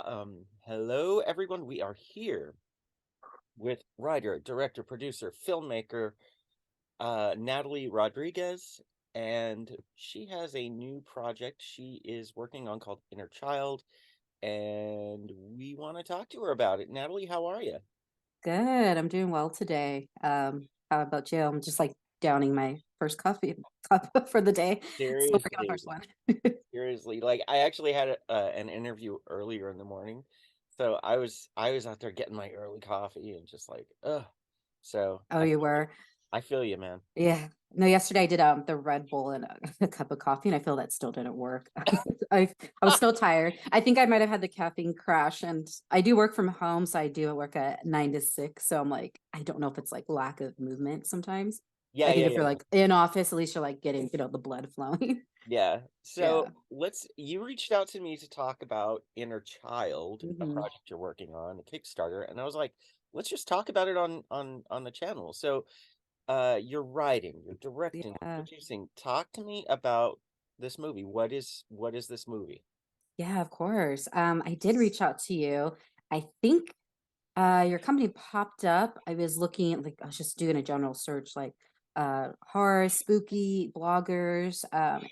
Hello everyone. We are here with writer, director, producer, filmmaker, Natalie Rodriguez, and she has a new project she is working on called Inner Child, and we want to talk to her about it. Natalie, how are you? Good. I'm doing well today. How about you? I'm just like downing my first coffee cup for the day. Still working on the Seriously, first one. seriously. Like I actually had an interview earlier in the morning, so I was out there getting my early coffee and just like, ugh. So Oh, you were? I feel you, man. Yeah. No, yesterday I did the Red Bull and a cup of coffee, and I feel that still didn't work. I was still tired. I think I might have had the caffeine crash, and I do work from home, so I do work at 9 to 6. So I'm like, I don't know if it's like lack of movement sometimes. Yeah, I think yeah, if you're yeah. like in office, at least you're like getting, the blood flowing. Yeah. So Yeah. you reached out to me to talk about Inner Child, a Hmm. project you're working on, a Kickstarter, and I was like, let's just talk about it on the channel. So you're writing, you're directing, you're Yeah. producing. Talk to me about this movie. What is this movie? Yeah, of course. I did reach out to you. I think your company popped up. I was looking like I was just doing a general search, like horror, spooky bloggers,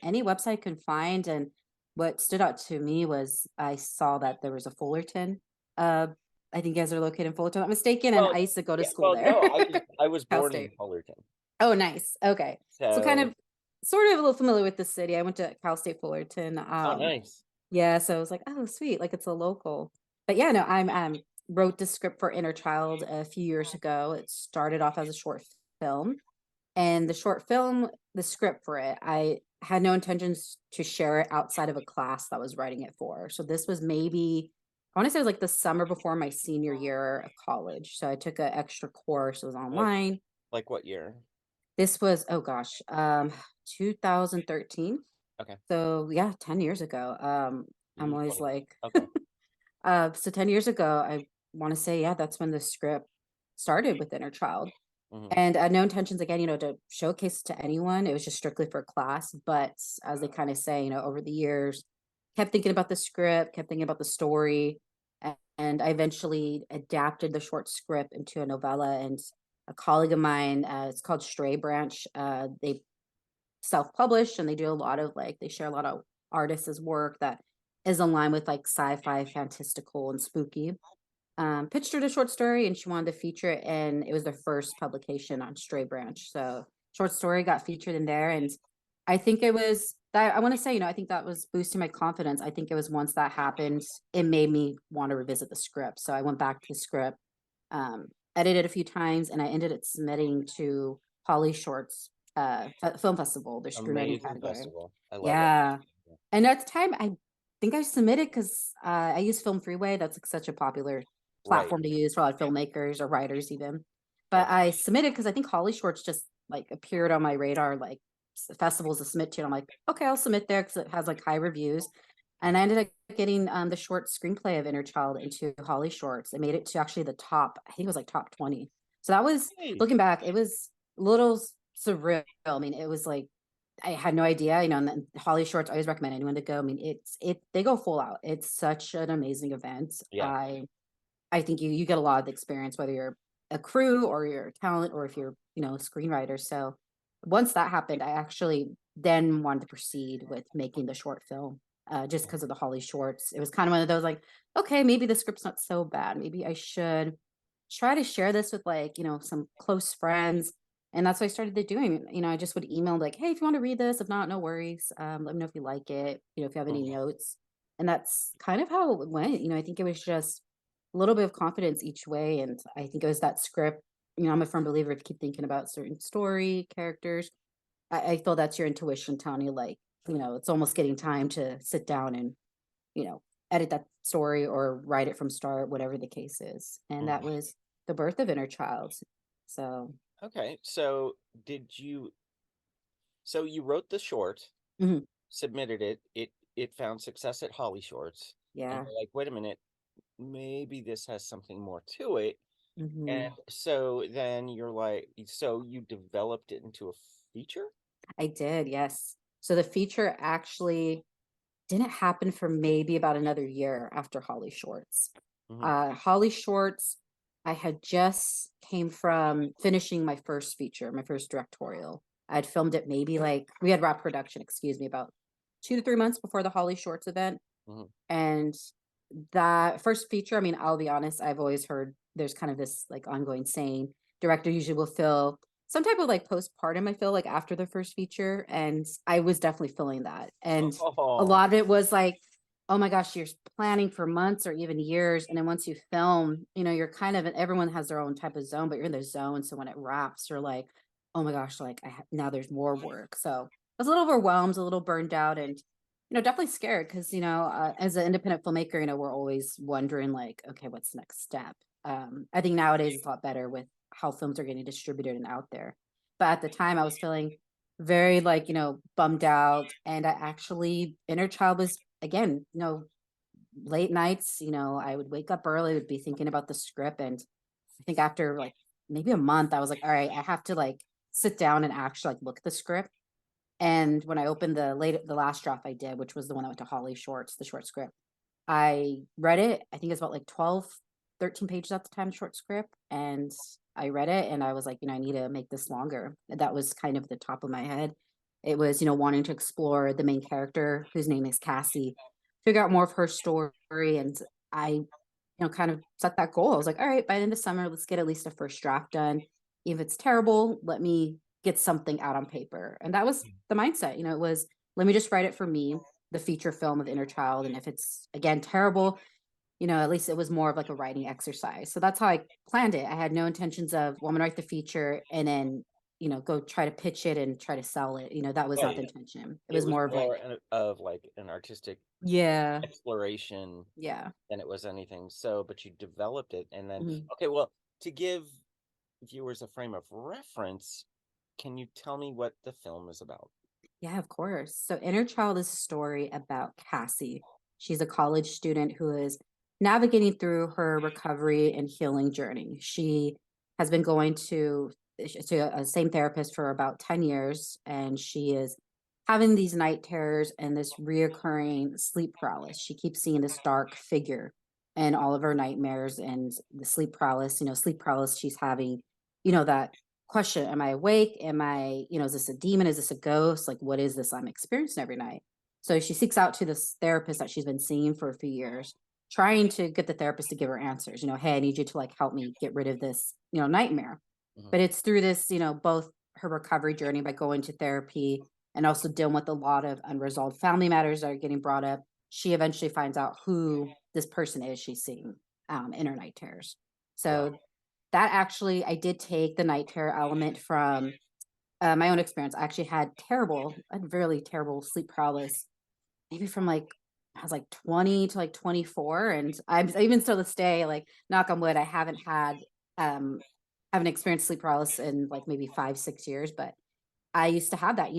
any website I can find. And what stood out to me was I saw that there was a Fullerton. Uh, I think you guys are located in Fullerton. I'm not mistaken, and Well, I used to go to yeah, school well, there. no, I was Cal born in State. Fullerton. Oh, nice. Okay. So kind So, of sort of a little familiar with the city. I went to Cal State Fullerton. oh, nice. Yeah, so I was like, oh, sweet, like it's a local. But yeah, no, I'm wrote the script for Inner Child a few years ago. It started off as a short film, and the short film, the script for it, I had no intentions to share it outside of a class that I was writing it for. So this was maybe I want to say it was like the summer before my senior year of college. So I took an extra course, it was Like online. like what year? This was, oh gosh, 2013. Okay. So yeah, 10 years ago. I'm always 20. like, Okay. so 10 years ago, I want to say, yeah, that's when the script started with Inner Child. Hmm. And I had no intentions, again, to showcase to anyone. It was just strictly for class. But as they kind of say, over the years, kept thinking about the script, kept thinking about the story. And I eventually adapted the short script into a novella. And a colleague of mine, it's called Stray Branch. They self-published and they do a lot of like they share a lot of artists' work that is in line with like sci-fi, fantastical, and spooky. Pitched her the short story and she wanted to feature it, and it was their first publication on Stray Branch. So short story got featured in there, and I think it was that I want to say, I think that was boosting my confidence. I think it was once that happened, it made me want to revisit the script. So I went back to the script, um, edited a few times, and I ended up submitting to Holly Short's film festival, their screenwriting Amazing category. festival. I love it. Yeah. And at the time, I think I submitted because I use Film Freeway. That's like such a popular Right. platform to use for a lot of filmmakers or writers, even. But Yep. I submitted because I think Holly Shorts just like appeared on my radar, like festivals to submit to. And I'm like, okay, I'll submit there because it has like high reviews. And Mhm. I ended up getting the short screenplay of Inner Child into Holly Shorts. It made it to actually the top, I think it was like top 20. So that was, Hey. looking back, it was a little surreal. I mean, it was like, I had no idea, and then Holly Shorts, I always recommend anyone to go. I mean, they go full out. It's such an amazing event. Yeah. I think you get a lot of the experience, whether you're a crew or you're a talent or if you're, a screenwriter. So once that happened, I actually then wanted to proceed with making the short film, just because of the Holly Shorts. It was kind of one of those like, okay, maybe the script's not so bad. Maybe I should try to share this with like, some close friends. And that's what I started doing. I just would email like, hey, if you want to read this, if not, no worries. Let me know if you like it, if you have any Mhm. notes. And that's kind of how it went. I think it was just a little bit of confidence each way. And I think it was that script. I'm a firm believer if you keep thinking about certain story, characters. I feel that's your intuition telling you like, it's almost getting time to sit down and, you know, edit that story or write it from start, whatever the case is. And that Mhm. was the birth of Inner Child. So Okay. Did you so you wrote the short, mhm, submitted it, it found success at Holly Shorts, and yeah. you're like, wait a minute, maybe this has something more to it. And Hmm. so then you're like, so you developed it into a feature? I did, yes. So the feature actually didn't happen for maybe about another year after Holly Shorts. Hmm. Holly Shorts, I had just came from finishing my first feature, my first directorial. I had filmed it maybe like we had wrap production, excuse me, about 2 to 3 months before the Holly Shorts event. Hmm. And that first feature, I mean, I'll be honest, I've always heard there's kind of this like ongoing saying director usually will feel some type of like postpartum, I feel like after the first feature. And I was definitely feeling that. And a Oh, lot of it was like, oh my gosh, you're planning for months or even years. And then once you film, you're kind of, everyone has their own type of zone, but you're in the zone. So when it wraps, you're like, oh my gosh, like now there's more work. So I was a little overwhelmed, a little burned out, and definitely scared because, as an independent filmmaker, we're always wondering like, okay, what's the next step? I think nowadays it's a lot better with how films are getting distributed and out there. But at the time I was feeling very like, bummed out. And I actually, inner child was again, late nights, I would wake up early, would be thinking about the script. And I think after like maybe a month, I was like, all right, I have to like sit down and actually like look at the script. And when I opened the last draft I did, which was the one that went to Holly Shorts, the short script, I read it. I think it's about like 12, 13 pages at the time, short script. And I read it and I was like, I need to make this longer. That was kind of the top of my head. It was, wanting to explore the main character, whose name is Cassie, figure out more of her story. And I, kind of set that goal. I was like, all right, by the end of summer, let's get at least a first draft done. If it's terrible, let me get something out on paper. And that was the mindset. It was, let me just write it for me, the feature film of Inner Child. And if it's again terrible, at least it was more of like a writing exercise. So that's how I planned it. I had no intentions of, well, I'm gonna write the feature and then, go try to pitch it and try to sell it. That was not the right. intention. It It was was more of like, more of like an artistic yeah, exploration yeah. than it was anything. So, but you developed it, and then Mhm. okay, well, to give viewers a frame of reference, can you tell me what the film is about? Yeah, of course. So Inner Child is a story about Cassie. She's a college student who is navigating through her recovery and healing journey. She has been going to a same therapist for about 10 years, and she is having these night terrors and this reoccurring sleep paralysis. She keeps seeing this dark figure in all of her nightmares, and the sleep paralysis, sleep paralysis she's having, that question, am I awake, am I, is this a demon, is this a ghost, like what is this I'm experiencing every night? So she seeks out to this therapist that she's been seeing for a few years, trying to get the therapist to give her answers, hey, I need you to like help me get rid of this, nightmare. Mhm. But it's through this, both her recovery journey by going to therapy and also dealing with a lot of unresolved family matters that are getting brought up. She eventually finds out who this person is she's seeing in her night terrors. Wow. So that actually, I did take the night terror element from my own experience. I actually I had really terrible sleep paralysis, maybe from like, I was like 20 to like 24. And I'm even still this day, like, knock on wood, um, haven't experienced sleep paralysis in like maybe 5, 6 years. But I used to have that,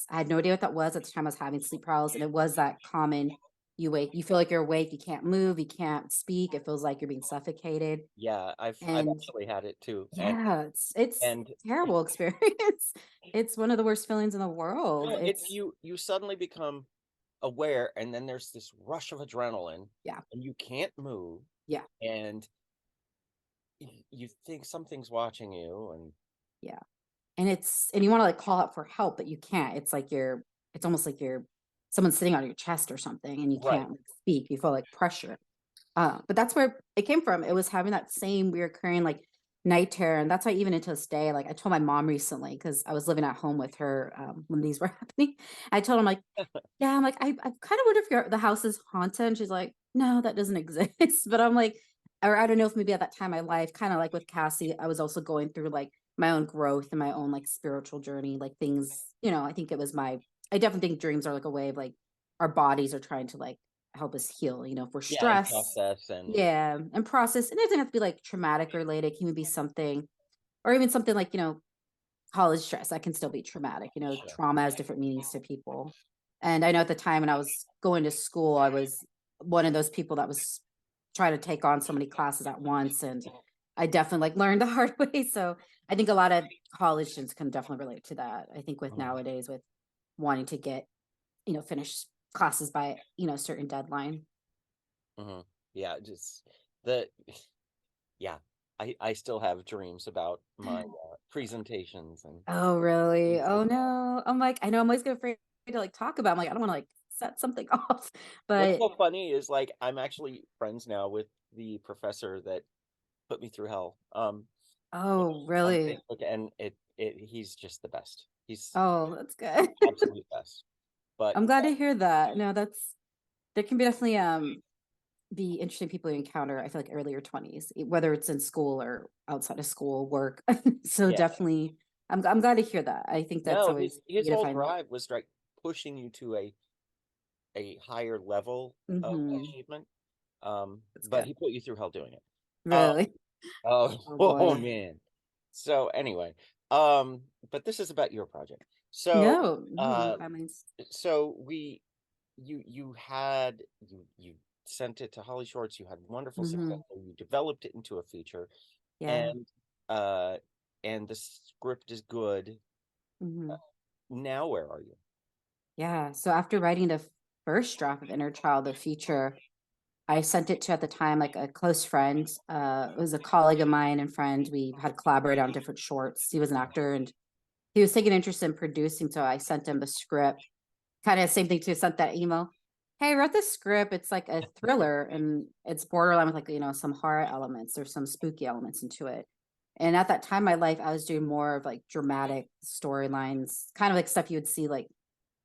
I had no idea what that was at the time I was having sleep paralysis. And it was that common, you feel like you're awake, you can't move, you can't speak. It feels like you're being suffocated. Yeah, I've And actually had it too, yeah, it's and terrible experience. It's one of the worst feelings in the world. no, it's It's you suddenly become aware, and then there's this rush of adrenaline, yeah, and you can't move, yeah, and you think something's watching you, and yeah. And you want to like call out for help, but you can't. It's almost like you're someone's sitting on your chest or something and you right. can't like, speak. You feel like pressure. But that's where it came from. It was having that same reoccurring like night terror. And that's why even into this day, like I told my mom recently, because I was living at home with her when these were happening. I told him like, yeah, I'm like, I kind of wonder if the house is haunted. And she's like, no, that doesn't exist. But I'm like, or I don't know if maybe at that time in my life, kind of like with Cassie, I was also going through like my own growth and my own like spiritual journey, like things, I think I definitely think dreams are like a way of like our bodies are trying to like help us heal, if we're Yeah, and stressed. process, and Yeah. And process. And it doesn't have to be like traumatic related. It can be something, or even something like, college stress, that can still be traumatic. sure. Trauma has different meanings to people. And I know at the time when I was going to school, I was one of those people that was trying to take on so many classes at once. And I definitely like learned the hard way. So I think a lot of college students can definitely relate to that. I think with Mhm. nowadays with wanting to get, finish classes by, a certain deadline. Hmm. Yeah, just the yeah. I still have dreams about my presentations and Oh, really? things like Oh, that. no. I'm like, I know I'm always gonna afraid to, like, talk about. I'm like, I don't wanna, like, set something off, What's but so funny is like I'm actually friends now with the professor that put me through hell. oh, On really? Facebook, and he's just the best. He's Oh, that's good. absolute best. But I'm glad to hear that. No, that's there can be definitely, be interesting people you encounter, I feel like earlier 20s, whether it's in school or outside of school, work. So yeah, definitely, I'm glad to hear that. I think that's no, always his whole unifying. drive was like pushing you to a higher level of Mhm. achievement. That's But good. he put you through hell doing it. Um, Really? oh, Oh, oh boy. man. So anyway, but this is about your project. No, no, Uh, by means. so you had you sent it to Holly Shorts. You had wonderful success. Mhm. You developed it into a feature, Yeah. and uh, and the script is good. Uh, Mhm. Now where are you? Yeah. So after writing the first draft of Inner Child, the feature, I sent it to at the time like a close friend. It was a colleague of mine and friend. We had collaborated on different shorts. He was an actor and he was taking interest in producing, so I sent him the script. Kind of same thing too. Sent that email. Hey, I wrote this script. It's like a thriller, and it's borderline with like some horror elements or some spooky elements into it. And at that time in my life, I was doing more of like dramatic storylines, kind of like stuff you would see like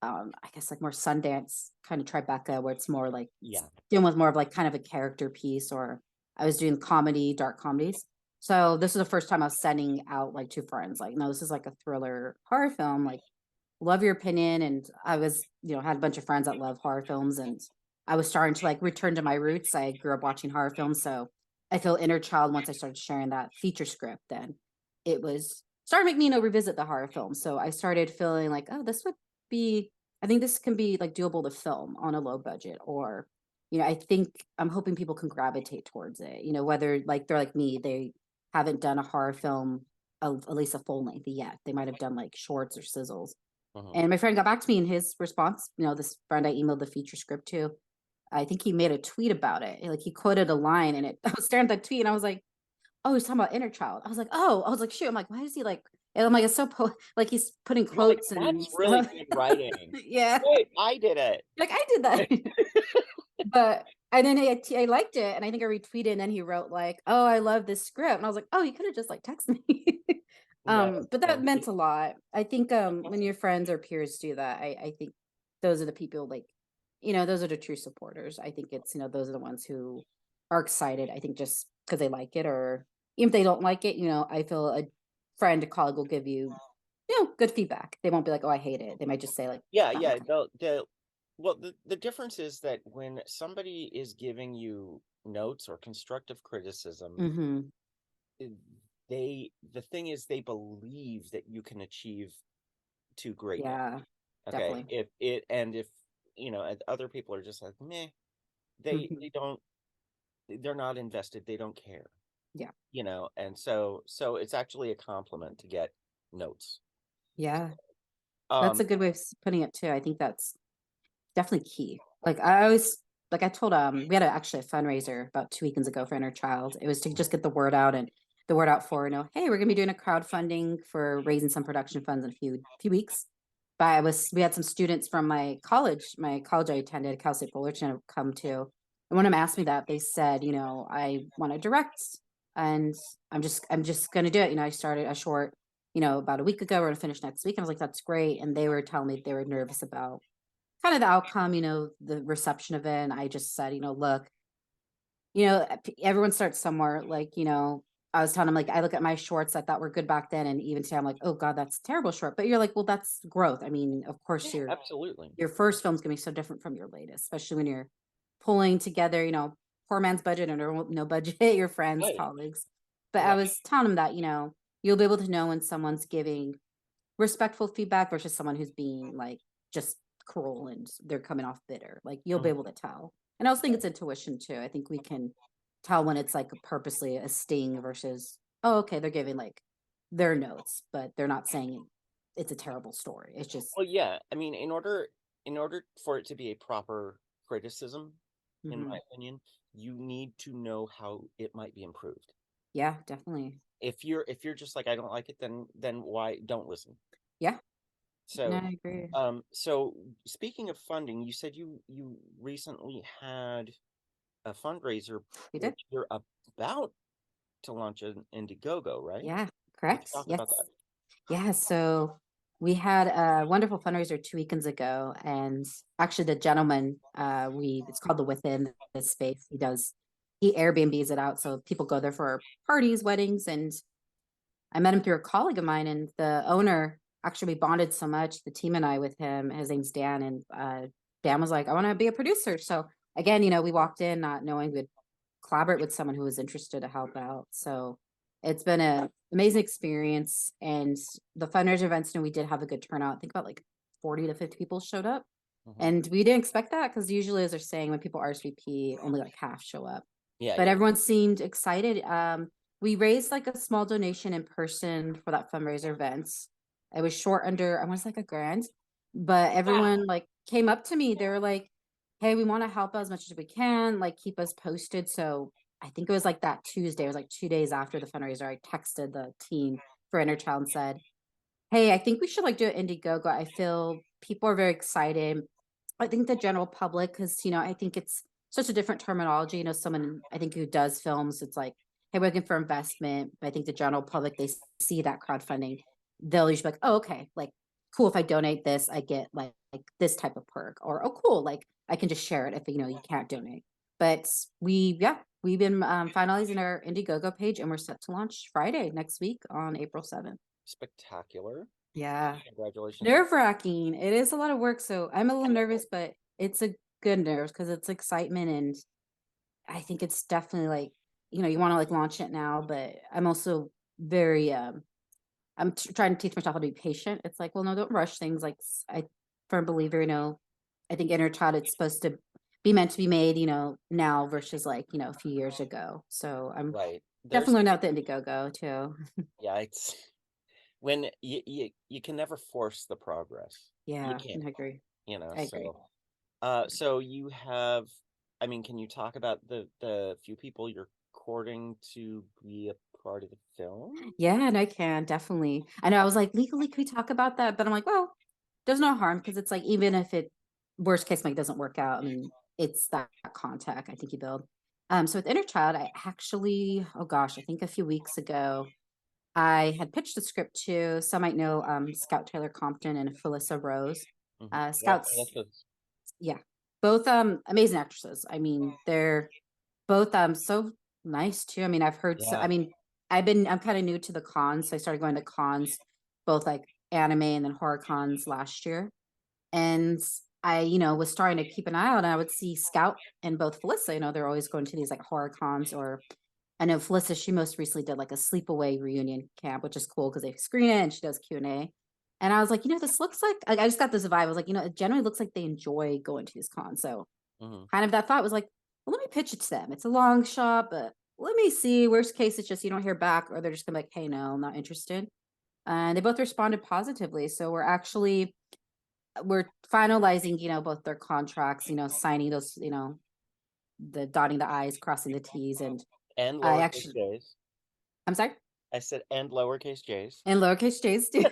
I guess like more Sundance kind of Tribeca, where it's more like Yeah. dealing with more of like kind of a character piece, or I was doing comedy, dark comedies. So this was the first time I was sending out like to friends, like, no, this is like a thriller horror film, like love your opinion. And I was, had a bunch of friends that love horror films, and I was starting to like return to my roots. I grew up watching horror films, so I feel inner child once I started sharing that feature script, then it was started making me, revisit the horror film. So I started feeling like, oh, this would be I think this can be like doable to film on a low budget, or I think I'm hoping people can gravitate towards it. Whether like they're like me, they haven't done a horror film of at least a full length yet. They might have done like shorts or sizzles. Hmm. And my friend got back to me in his response. This friend I emailed the feature script to, I think he made a tweet about it. Like he quoted a line and I was staring at that tweet and I was like, oh, he's talking about inner child. I was like, shoot. I'm like, why is he like, and I'm like, it's so like he's putting You're like, quotes and that's really stuff. good writing. Yeah. Wait, I did it. Like I did that. But and then I liked it and I think I retweeted and then he wrote like, oh, I love this script. And I was like, oh, you could have just like texted me. No, But that no. meant a lot. I think That's when awesome. your friends or peers do that, I think those are the people like, those are the true supporters. I think it's, those are the ones who are excited. I think just because they like it, or even if they don't like it, I feel a friend, a colleague will give you, good feedback. They won't be like, oh, I hate it. They might just say like, Yeah, not my yeah. thing. Well, the difference is that when somebody is giving you notes or constructive criticism, Mm-hmm. eh, the thing is they believe that you can achieve to greatness. Yeah, Okay. definitely. If and other people are just like, meh, Mhm. they don't they're not invested, they don't care. Yeah. And so it's actually a compliment to get notes. Yeah. That's Um a good way of putting it too. I think that's definitely key. Like I always like I told we had actually a fundraiser about 2 weekends ago for Inner Child. It was to just get the word out for, hey, we're gonna be doing a crowdfunding for raising some production funds in a few weeks. But we had some students from my college I attended, Cal State Fullerton, come to. And when them asked me that, they said, I want to direct and I'm just gonna do it. I started a short, about a week ago. We're gonna finish next week. And I was like, that's great. And they were telling me they were nervous about kind of the outcome, the reception of it. And I just said, look, everyone starts somewhere. Like, I was telling him, like, I look at my shorts I thought were good back then. And even today, I'm like, oh God, that's a terrible short. But you're like, well, that's growth. I mean, of course, yeah, absolutely. your first film's gonna be so different from your latest, especially when you're pulling together, poor man's budget and no budget, your friends, Right. colleagues. But I Right. was telling him that, you'll be able to know when someone's giving respectful feedback versus someone who's being like just cruel and they're coming off bitter. Like you'll be Mhm. able to tell. And I also think it's intuition too. I think we can tell when it's like purposely a sting versus, oh, okay, they're giving like their notes, but they're not saying it's a terrible story. It's just Well, yeah. I mean, in order in order for it to be a proper criticism, in Hmm. my opinion, you need to know how it might be improved. Yeah, definitely. If you're just like, I don't like it, then why don't listen? Yeah, no, So, I agree. so speaking of funding, you said you recently had a fundraiser, We did. which you're about to launch an Indiegogo, right? Yeah, Let's correct. talk Yes. about that. Yeah, so we had a wonderful fundraiser 2 weekends ago, and actually the gentleman, we it's called the Within this space. He Airbnbs it out so people go there for parties, weddings, and I met him through a colleague of mine, and the owner actually we bonded so much, the team and I with him. His name's Dan, and Dan was like, "I want to be a producer." So again, we walked in not knowing we'd collaborate with someone who was interested to help out. So it's been an amazing experience. And the fundraiser events, we did have a good turnout. I think about like 40 to 50 people showed up. Hmm. And we didn't expect that because usually, as they're saying, when people RSVP, only like half show up. Yeah, But yeah. everyone seemed excited. We raised like a small donation in person for that fundraiser event. It was short under, I want to say like $1,000, but everyone like came up to me. They were like, "Hey, we want to help as much as we can, like keep us posted." So I think it was like that Tuesday, it was like 2 days after the fundraiser. I texted the team for Inner Child and said, "Hey, I think we should like do an Indiegogo. I feel people are very excited. I think the general public, because I think it's such a different terminology. Someone I think who does films, it's like, hey, we're looking for investment. But I think the general public, they see that crowdfunding, they'll usually be like, oh, okay, like cool. If I donate this, I get like this type of perk, or oh, cool, like I can just share it if you can't donate. But we've been finalizing our Indiegogo page, and we're set to launch Friday next week on April 7th. Spectacular. Yeah. Congratulations on. Nerve-wracking. It is a lot of work, so I'm a little nervous, but it's a good nerves because it's excitement, and I think it's definitely like, you want to like launch it now, but I'm also very I'm trying to teach myself how to be patient. It's like, well, no, don't rush things. Like I firm believer, I think inner child it's supposed to be meant to be made, now versus like, a few years ago. So I'm Right. definitely There's learning out the Indiegogo too. yeah, it's when you can never force the progress. You Yeah, can't, I agree. I agree. so so you have, I mean, can you talk about the few people you're courting to be a part of the film? Yeah, and I can definitely. I know I was like, legally, can we talk about that? But I'm like, well, there's no harm because it's like, even if it worst case like doesn't work out, I mean, it's that contact I think you build. So with Inner Child, I actually, oh gosh, I think a few weeks ago, I had pitched a script to some might know Scout Taylor Compton and Felissa Rose. Hmm. Yep, Scouts, that's yeah, both amazing actresses. I mean, they're both so nice too. I mean, I've heard so I yeah, mean, I'm kind of new to the cons, so I started going to cons, both like anime and then horror cons last year. And I, was starting to keep an eye out, and I would see Scout and both Felissa, they're always going to these like horror cons, or I know Felissa, she most recently did like a sleepaway reunion camp, which is cool because they screen it and she does Q&A. And I was like, this looks like I just got this vibe. I was like, it generally looks like they enjoy going to these cons. So hmm, kind of that thought was like, well, let me pitch it to them. It's a long shot, but let me see. Worst case, it's just you don't hear back, or they're just gonna be like, hey, no, I'm not interested. And they both responded positively. So we're finalizing, both their contracts, signing those, the dotting the I's, crossing the T's. And and I lowercase actually, j's. I'm sorry, I said and lowercase j's. and lowercase J's too.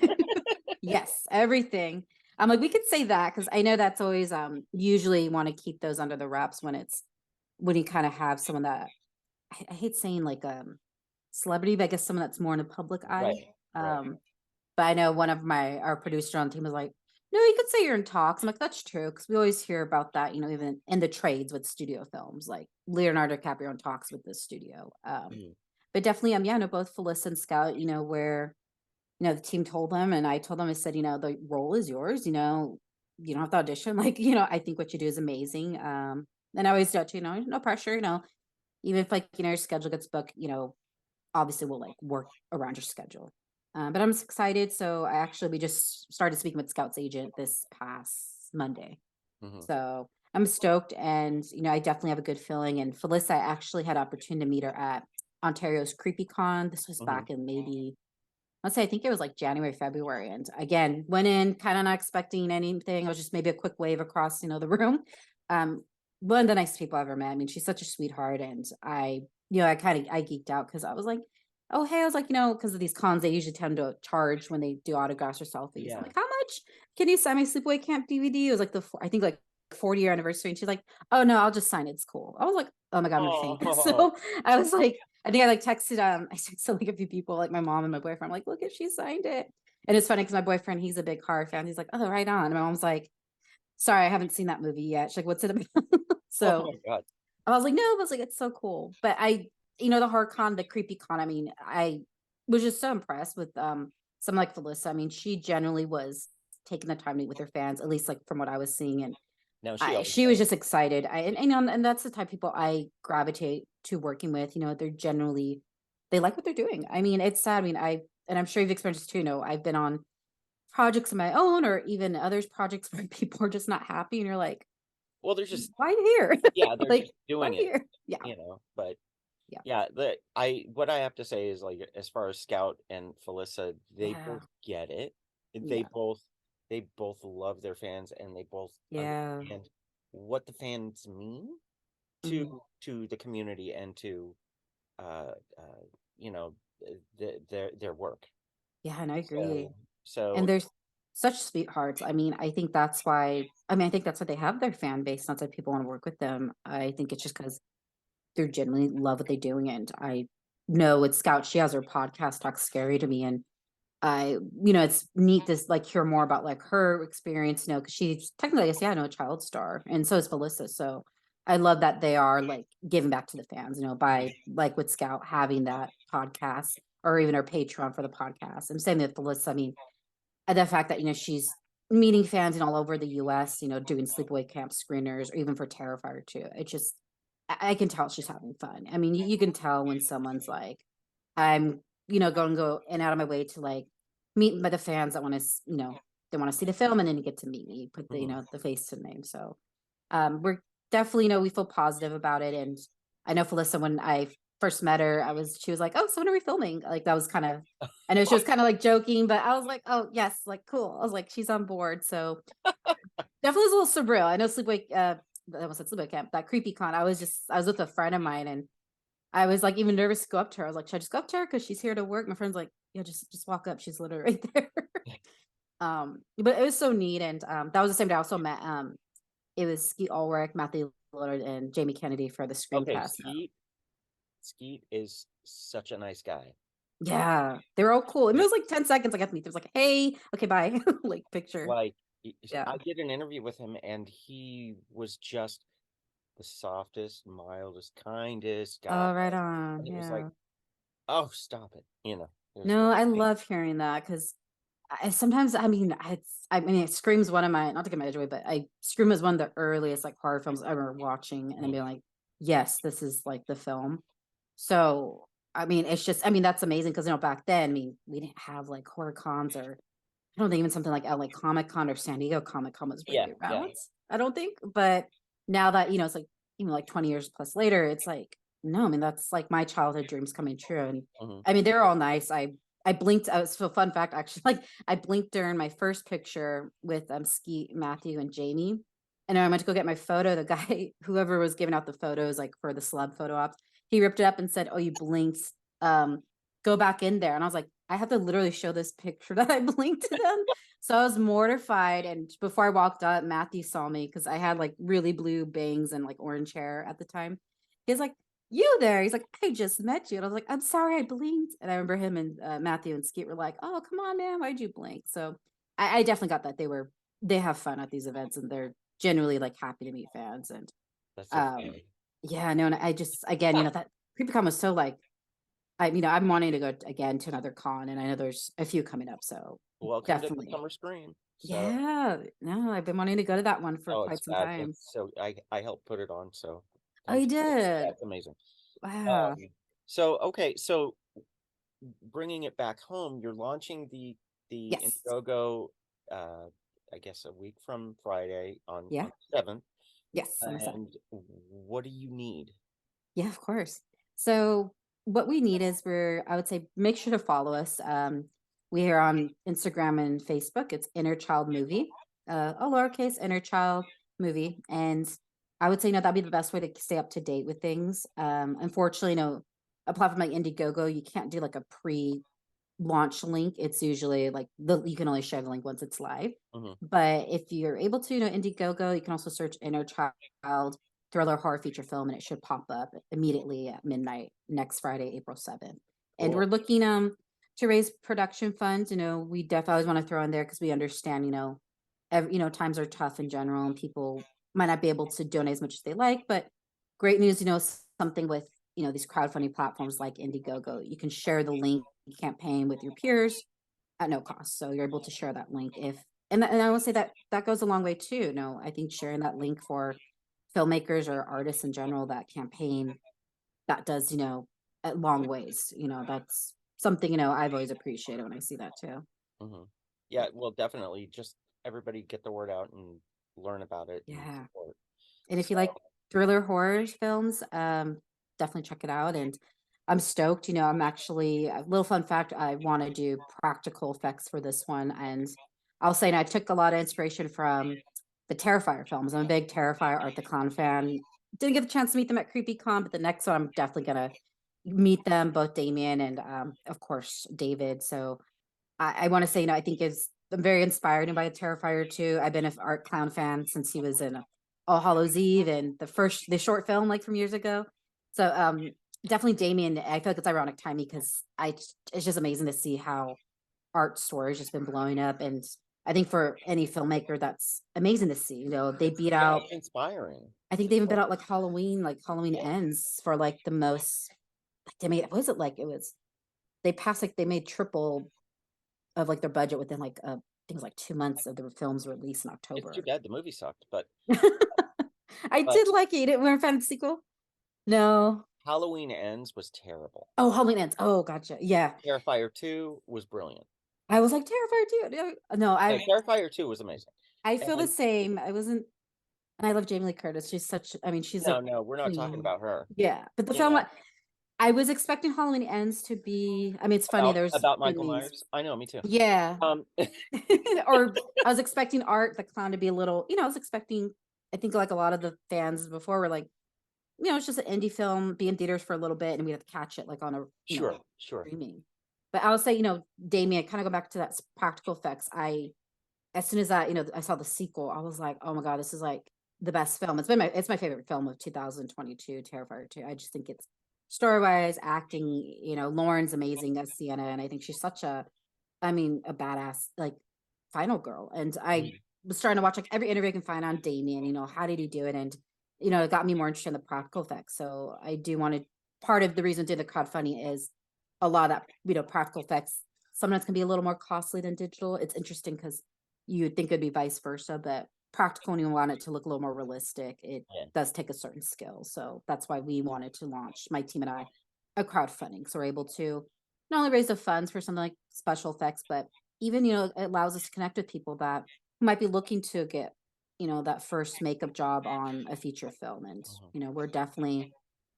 Yes, everything. I'm like, we could say that because I know that's always usually want to keep those under the wraps when you kind of have someone that I hate saying like celebrity, but I guess someone that's more in the public eye. Right, right. Um, but I know one of our producer on the team was like, "No, you could say you're in talks." I'm like, "That's true," because we always hear about that, even in the trades with studio films, like Leonardo DiCaprio in talks with the studio. Mhm. But definitely, yeah, no, both Felissa and Scout, where the team told them, and I told them, I said, the role is yours. You don't have to audition. Like, I think what you do is amazing. And I always do too, no pressure. Even if like your schedule gets booked, obviously we'll like work around your schedule. But I'm excited. So we just started speaking with Scout's agent this past Monday. Mhm. So I'm stoked, and I definitely have a good feeling. And Felissa, I actually had opportunity to meet her at Ontario's CreepyCon. This was Mhm. back in maybe I'll say I think it was like January, February, and again went in kind of not expecting anything. It was just maybe a quick wave across, the room. Um, One of the nicest people I ever met. I mean, she's such a sweetheart, and I geeked out because I was like, oh hey, I was like, because of these cons, they usually tend to charge when they do autographs or selfies. I'm Yeah. like, how much can you sign my sleepaway camp DVD? It was like I think like 40-year anniversary, and she's like, oh no, I'll just sign it. It's cool. I was like, oh my god, I'm a fan. Oh, So I was like, I think I like texted I texted like a few people, like my mom and my boyfriend. I'm like, look if she signed it. And it's funny because my boyfriend, he's a big horror fan. He's like, oh, right on. And my mom's like, sorry, I haven't seen that movie yet. She's like, what's it about? oh So my God. I was like, no, I was like, it's so cool. But the horror con, the creepy con, I mean, I was just so impressed with someone like Felissa. I mean, she generally was taking the time to meet with her fans, at least like from what I was seeing. And No, she always she was does. just excited. And that's the type of people I gravitate to working with. They're generally they like what they're doing. I mean, it's sad. I mean, and I'm sure you've experienced this too. I've been on projects of my own or even others projects where people are just not happy, and you're like, Well, they're just, why here? yeah, they're Like, just why doing it, here? Yeah, but yeah, yeah, what I have to say is, like, as far as Scout and Felissa, they yeah, both get it. They yeah, both they both love their fans, and they both yeah. understand what the fans mean to Mhm. the community and to uh uh you know their work. Yeah, and I agree. So And so there's such sweethearts. I mean, I think that's why. I mean, I think that's why they have their fan base. Not that people want to work with them. I think it's just because they're genuinely love what they're doing. And I know with Scout, she has her podcast, Talk Scary to Me. And it's neat to like hear more about like her experience, because she's technically, I guess, yeah, I know a child star. And so is Felissa. So I love that they are like giving back to the fans, by like with Scout having that podcast or even her Patreon for the podcast. I'm saying that Felissa, I mean, the fact that, she's meeting fans in all over the US, doing sleepaway camp screeners or even for Terrifier too. It just I can tell she's having fun. I mean, you can tell when someone's like, I'm, going to go in out of my way to like meet by the fans that want to, they want to see the film, and then you get to meet me, put the, mhm. the face to the name. So we're definitely, we feel positive about it. And I know Felissa, when I first met her, she was like, oh, so when are we filming? Like that was kind of, I know she was kind of like joking, but I was like, oh yes, like cool. I was like, she's on board. So definitely was a little surreal. I know sleepaway, I was at sleepaway camp, that creepy con. I was with a friend of mine, and I was like even nervous to go up to her. I was like, should I just go up to her because she's here to work? My friend's like, yeah, just walk up. She's literally right there. But it was so neat, and that was the same day I also met it was Skeet Ulrich, Matthew Lillard, and Jamie Kennedy for the Okay, screencast. Skeet is such a nice guy. Yeah, they were all cool. And it was like 10 seconds. I got to meet them. It was like, hey, okay, bye. Like picture. Like, Yeah. I did an interview with him, and he was just the softest, mildest, kindest guy. Oh, right on. And it was like, Yeah. oh, stop it. It was No, like, I love hearing that because sometimes, I mean, it Scream's one of my, not to get my edge away, but Scream is one of the earliest like horror films I remember watching and mhm. being like, yes, this is like the film. So, I mean, it's just, I mean, that's amazing because, back then, I mean, we didn't have like horror cons, or I don't think even something like LA Comic Con or San Diego Comic Con was Yeah, really yeah. around. I don't think. But now that, it's like, even like 20 years plus later, it's like, no, I mean, that's like my childhood dreams coming true. And Hmm. I mean, they're all nice. I blinked. I was so fun fact, actually, like I blinked during my first picture with Skeet, Matthew, and Jamie. And I went to go get my photo. The guy, whoever was giving out the photos, like for the celeb photo ops, he ripped it up and said, oh, you blinked. Um, Go back in there. And I was like, I have to literally show this picture that I blinked to them. So I was mortified. And before I walked up, Matthew saw me because I had like really blue bangs and like orange hair at the time. He's like, you there? He's like, I just met you. And I was like, I'm sorry, I blinked. And I remember him and Matthew and Skeet were like, oh, come on, man. Why'd you blink? So I definitely got that they have fun at these events, and they're generally like happy to meet fans. And That's so um, funny. yeah, no, and I just, again, that CreepyCon was so like, I'm wanting to go again to another con, and I know there's a few coming up. So Welcome to the definitely. summer scream. So, Yeah. No, I've been wanting to go to that one for oh, quite it's some bad. time. I helped put it on. So, Oh, you yeah, did? it's amazing. Wow. Um, okay, so bringing it back home, you're launching the Yes. Indiegogo, uh, I guess a week from Friday Yeah. on the 7th. Yes. On the set. And what do you need? Yeah, of course. So what we need is I would say, make sure to follow us. We are on Instagram and Facebook. It's Inner Child Movie, a lowercase Inner Child Movie. And I would say, that'd be the best way to stay up to date with things. Unfortunately, a platform like Indiegogo, you can't do like a pre-launch link. It's usually like you can only share the link once it's live. But if you're able to, Indiegogo, you can also search Inner Child thriller horror feature film, and it should pop up immediately at midnight next Friday, April 7th. And we're looking to raise production funds. We definitely always want to throw in there because we understand, times are tough in general and people might not be able to donate as much as they like, but great news, something with, these crowdfunding platforms like Indiegogo, you can share the link campaign with your peers at no cost. So you're able to share that link and I will say that goes a long way too. I think sharing that link for filmmakers or artists in general, that campaign, that does, at long ways, that's something, I've always appreciated when I see that too. Yeah, well, definitely just everybody get the word out and learn about it. Yeah. And if you like thriller horror films, definitely check it out. And I'm stoked. I'm actually a little fun fact. I want to do practical effects for this one, and I'll say, I took a lot of inspiration from the Terrifier films. I'm a big Terrifier Art the Clown fan. Didn't get the chance to meet them at CreepyCon, but the next one I'm definitely gonna meet them, both Damien and of course David. So I want to say, I think I'm very inspired by Terrifier too. I've been an Art Clown fan since he was in All Hallows Eve and the short film like from years ago. So definitely Damien. I feel like it's ironic timing because it's just amazing to see how art stories just been blowing up, and I think for any filmmaker that's amazing to see. They beat out. It's inspiring. I think they even beat out like Halloween Ends for like the most. Like they made, what was it like? It was they passed like they made triple of like their budget within like I think it was like 2 months of the film's release in It's too October. bad the movie sucked, but I did like it. You didn't want to find the sequel? No. Halloween Ends was terrible. Oh, Halloween Ends. Oh, gotcha. Yeah. Terrifier 2 was brilliant. I was like Terrifier too. No, Terrifier 2 was amazing. I feel the same. I wasn't, and I love Jamie Lee Curtis. She's such. I mean, she's a No, we're not talking about her. Yeah, but the film. I was expecting Halloween Ends to be. I mean, it's funny. There's about Michael Myers. I know, me too. Yeah. Or I was expecting Art the Clown to be a little. I was expecting. I think like a lot of the fans before were like, it's just an indie film, be in theaters for a little bit, and we have to catch it like on a sure streaming. But I would say, Damien, kind of go back to that practical effects. As soon as I saw the sequel, I was like, oh my god, this is like the best film. It's my favorite film of 2022, Terrifier 2. I just think it's story wise, acting. Lauren's amazing as Sienna, and I think she's such a badass like final girl. And I was trying to watch like every interview I can find on Damien. How did he do it? And it got me more interested in the practical effects. So I do want to. Part of the reason to do the crowdfunding is a lot of that practical effects sometimes can be a little more costly than digital. It's interesting because you would think it'd be vice versa, but practical when you want it to look a little more realistic, it does take a certain skill. So that's why we wanted to launch, my team and I, a crowdfunding. So we're able to not only raise the funds for something like special effects, but even, it allows us to connect with people that might be looking to get, that first makeup job on a feature film. And, we're definitely,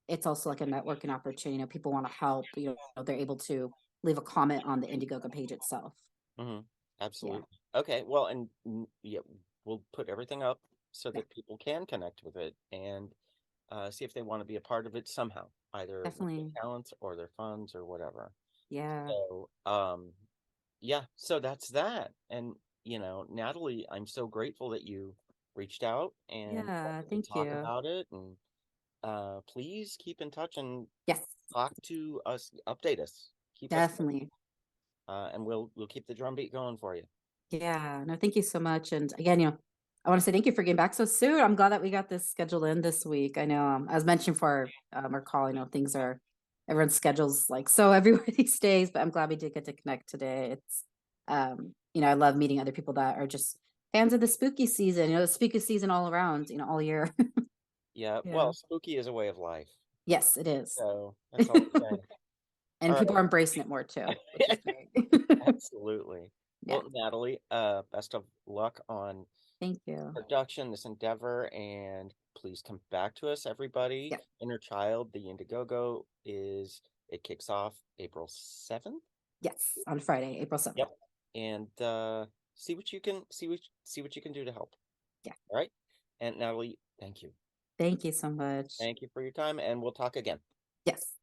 it's also like a networking opportunity. People want to help, they're able to leave a comment on the Indiegogo page itself. Absolutely. Yeah. Okay. Well, and yeah, we'll put everything up so that people can connect with it and see if they want to be a part of it somehow, either with their talents or their funds or whatever. Yeah. So, yeah, so that's that. And, Natalie, I'm so grateful that you reached out and thank talk you about it. And please keep in touch and talk to us, update us. Keep definitely. And we'll keep the drumbeat going for you. Yeah, no, thank you so much. And again, I want to say thank you for getting back so soon. I'm glad that we got this scheduled in this week. I know, as mentioned for our call, things are everyone's schedules like so everywhere these days, but I'm glad we did get to connect today. It's I love meeting other people that are just fans of the spooky season, the spooky season all around, all year. Yeah, well, spooky is a way of life. Yes, it is. So that's all I'm saying. And all people are embracing it more too. Absolutely. Well, Natalie, best of luck on thank you production, this endeavor, and please come back to us, everybody. Inner Child, the Indiegogo it kicks off April 7th. Yes, on Friday, April 7th. Yep. And see what you can see what you can do to help. Yeah. All right. And Natalie, thank you. Thank you so much. Thank you for your time, and we'll talk again. Yes.